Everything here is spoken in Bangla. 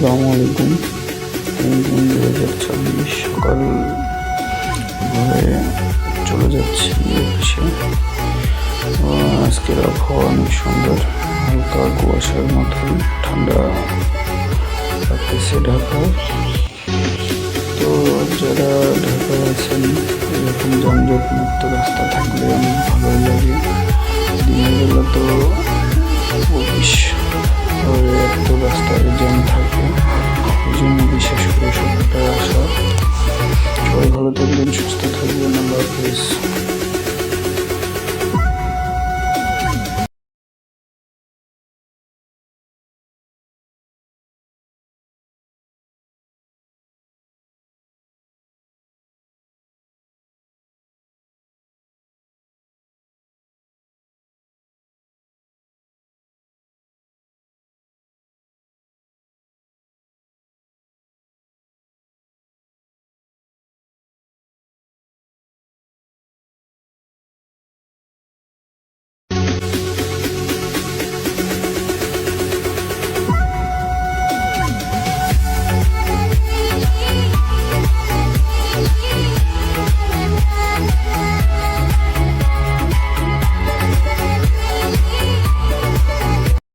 আসসালামু আলাইকুম। 2024 সকাল ঘরে চলে যাচ্ছি অফিসে। আজকের আবহাওয়া অনেক সুন্দর, হালকা কুয়াশার মতন ঠান্ডা লাগতেছে ঢাকায়। তো যারা ঢাকায় আছেন, এরকম যানজট মুক্ত রাস্তা থাকলে অনেক ভালোই লাগে। দিনের বেলা তো অফিস এত রাস্তায়